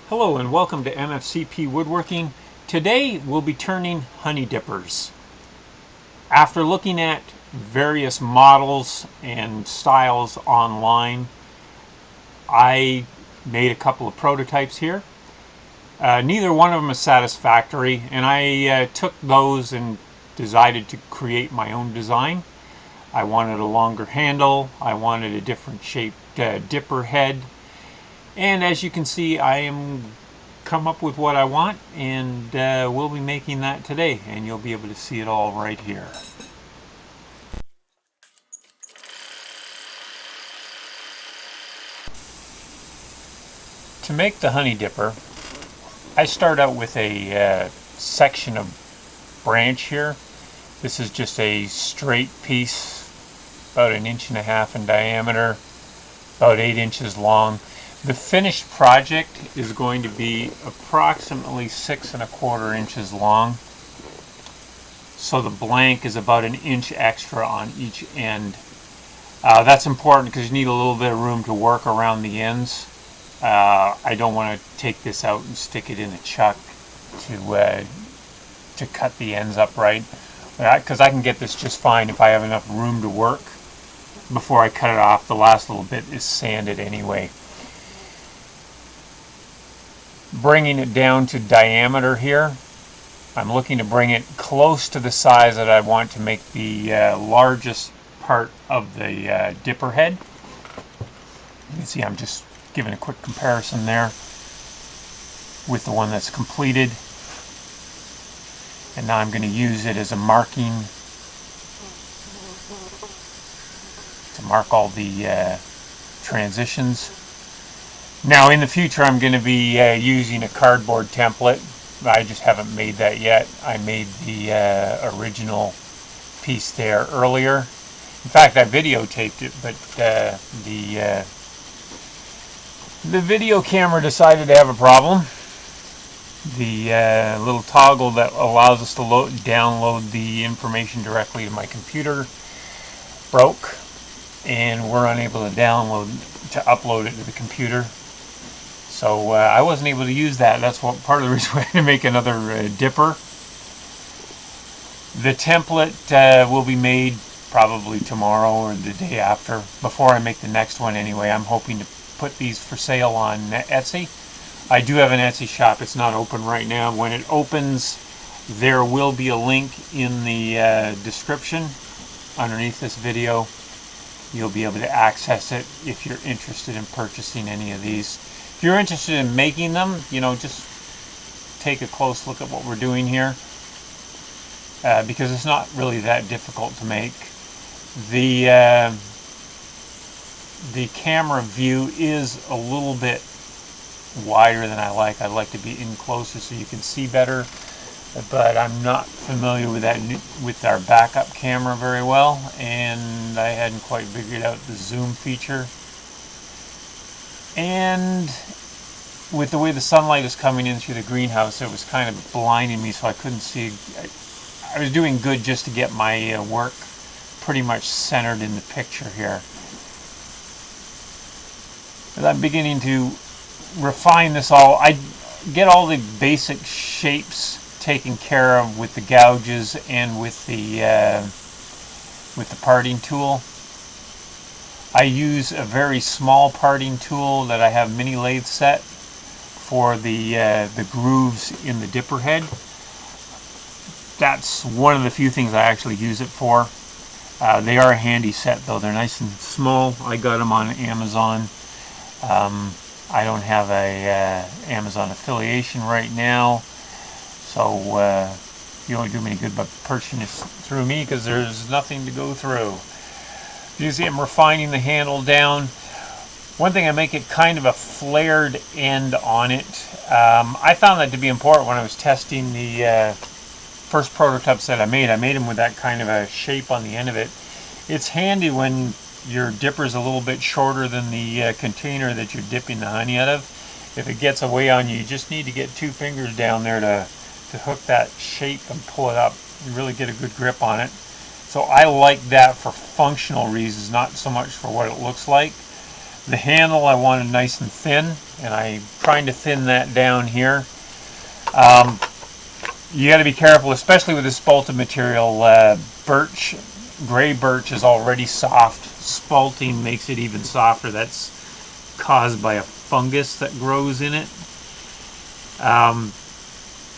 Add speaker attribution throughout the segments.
Speaker 1: Hello and welcome to MFCP Woodworking. Today we'll be turning honey dippers. After looking at various models and styles online, I made a couple of prototypes here. Neither one of them is satisfactory, and I took those and decided to create my own design. I wanted a longer handle, I wanted a different shaped dipper head, and as you can see, I am come up with what I want, and we'll be making that today, and you'll be able to see it all right here. To make the honey dipper, I start out with a section of branch here. This is just a straight piece, about 1.5 inches in diameter, about 8 inches long. The finished project is going to be approximately 6¼ inches long. So the blank is about 1 inch extra on each end. That's important because you need a little bit of room to work around the ends. I don't want to take this out and stick it in a chuck to cut the ends up right, because I can get this just fine if I have enough room to work. Before I cut it off, the last little bit is sanded anyway. Bringing it down to diameter here, I'm looking to bring it close to the size that I want to make the largest part of the dipper head. You can see I'm just giving a quick comparison there with the one that's completed. And now I'm going to use it as a marking to mark all the transitions. Now in the future I'm going to be using a cardboard template. I just haven't made that yet. I made the original piece there earlier. In fact, I videotaped it, but the video camera decided to have a problem. The little toggle that allows us to download the information directly to my computer broke, and we're unable to upload it to the computer. So I wasn't able to use that. That's what part of the reason I had to make another dipper. The template will be made probably tomorrow or the day after, before I make the next one anyway. I'm hoping to put these for sale on Etsy. I do have an Etsy shop. It's not open right now. When it opens, there will be a link in the description underneath this video. You'll be able to access it if you're interested in purchasing any of these. If you're interested in making them, just take a close look at what we're doing here, because it's not really that difficult to make. The camera view is a little bit wider than I like. I'd like to be in closer so you can see better, but I'm not familiar with that with our backup camera very well, and I hadn't quite figured out the zoom feature. And with the way the sunlight is coming in through the greenhouse, it was kind of blinding me, so I couldn't see. I was doing good just to get my work pretty much centered in the picture here. As I'm beginning to refine this all, I get all the basic shapes taken care of with the gouges and with the parting tool. I use a very small parting tool that I have mini lathe set for the grooves in the dipper head. That's one of the few things I actually use it for. They are a handy set though. They're nice and small. I got them on Amazon. I don't have a Amazon affiliation right now, so you don't do me any good by purchasing this through me, because there's nothing to go through. You see I'm refining the handle down. One thing, I make it kind of a flared end on it. I found that to be important when I was testing the first prototypes that I made. I made them with that kind of a shape on the end of it. It's handy when your dipper is a little bit shorter than the container that you're dipping the honey out of. If it gets away on you, you just need to get 2 fingers down there to hook that shape and pull it up. You really get a good grip on it. So I like that for functional reasons, not so much for what it looks like. The handle I wanted nice and thin, and I'm trying to thin that down here. You got to be careful, especially with the spalted material. Birch, gray birch is already soft. Spalting makes it even softer. That's caused by a fungus that grows in it.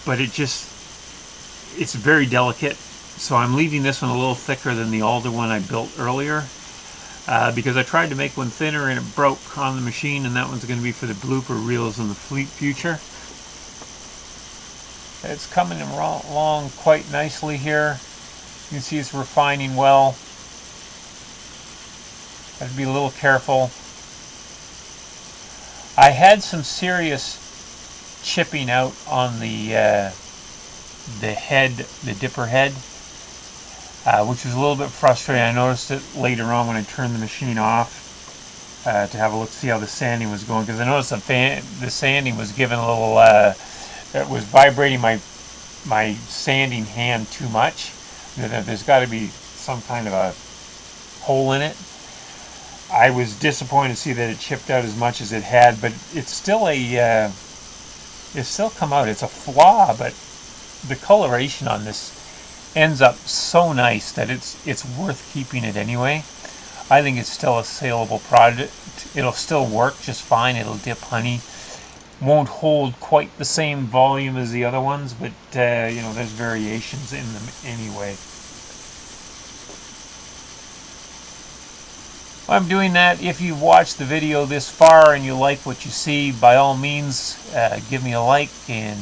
Speaker 1: But it's very delicate. So I'm leaving this one a little thicker than the alder one I built earlier. Because I tried to make one thinner and it broke on the machine, and that one's going to be for the blooper reels in the future. It's coming along quite nicely here. You can see it's refining well. Have to be a little careful. I had some serious chipping out on the head, the dipper head. Which was a little bit frustrating. I noticed it later on when I turned the machine off to have a look, see how the sanding was going, because I noticed the sanding was giving a little, it was vibrating my sanding hand too much. There's got to be some kind of a hole in it. I was disappointed to see that it chipped out as much as it had, but it's still it's still come out. It's a flaw, but the coloration on this ends up so nice that it's worth keeping it anyway. I think it's still a saleable product. It'll still work just fine. It'll dip honey. Won't hold quite the same volume as the other ones, but you know, there's variations in them anyway. I'm doing that. If you've watched the video this far and you like what you see, by all means give me a like and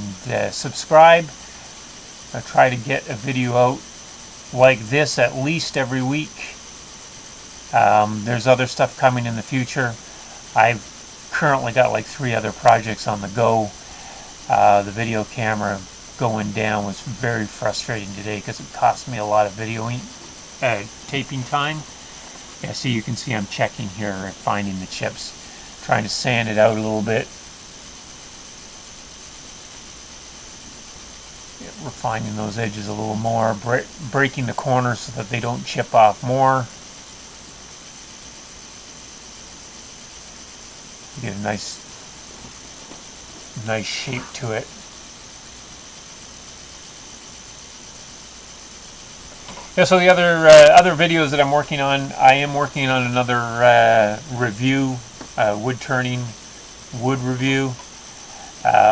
Speaker 1: subscribe. I try to get a video out like this at least every week. There's other stuff coming in the future. I've currently got like 3 other projects on the go. The video camera going down was very frustrating today because it cost me a lot of taping time. Yeah, see, you can see I'm checking here, finding the chips, trying to sand it out a little bit. Refining those edges a little more, breaking the corners so that they don't chip off more. Get a nice shape to it. Yeah, so the other videos that I'm working on, I am working on another review, wood turning wood review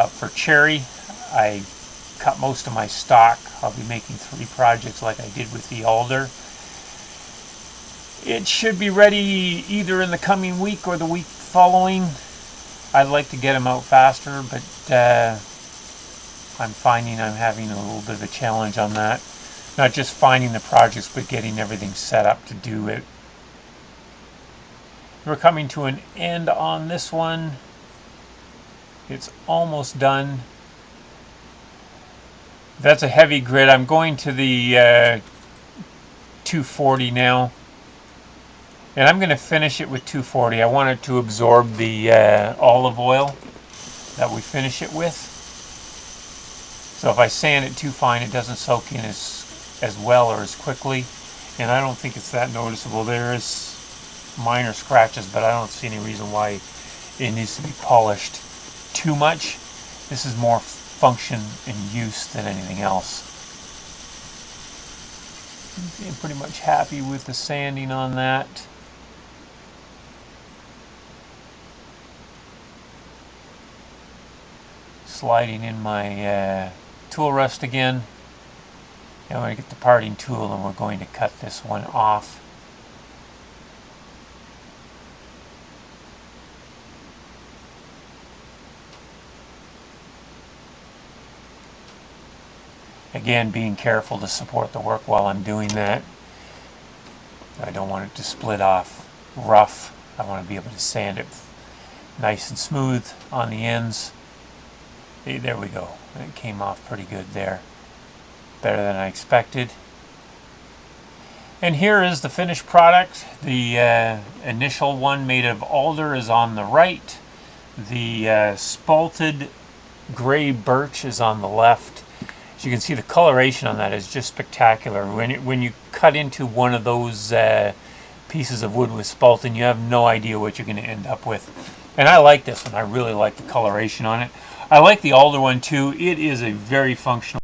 Speaker 1: for cherry. I cut most of my stock. I'll be making 3 projects like I did with the alder. It should be ready either in the coming week or the week following. I'd like to get them out faster, but I'm finding I'm having a little bit of a challenge on that. Not just finding the projects, but getting everything set up to do it. We're coming to an end on this one. It's almost done. That's a heavy grit. I'm going to the 240 now. And I'm going to finish it with 240. I want it to absorb the olive oil that we finish it with. So if I sand it too fine, it doesn't soak in as well or as quickly. And I don't think it's that noticeable. There is minor scratches, but I don't see any reason why it needs to be polished too much. This is more function and use than anything else. I'm pretty much happy with the sanding on that. Sliding in my tool rest again. And I'm going to get the parting tool and we're going to cut this one off. Again, being careful to support the work while I'm doing that. I don't want it to split off rough. I want to be able to sand it nice and smooth on the ends. There we go. It came off pretty good there. Better than I expected. And here is the finished product. The initial one made of alder is on the right. The spalted gray birch is on the left. As you can see, the coloration on that is just spectacular. When you cut into one of those pieces of wood with Spalted, you have no idea what you're going to end up with. And I like this one. I really like the coloration on it. I like the alder one too. It is a very functional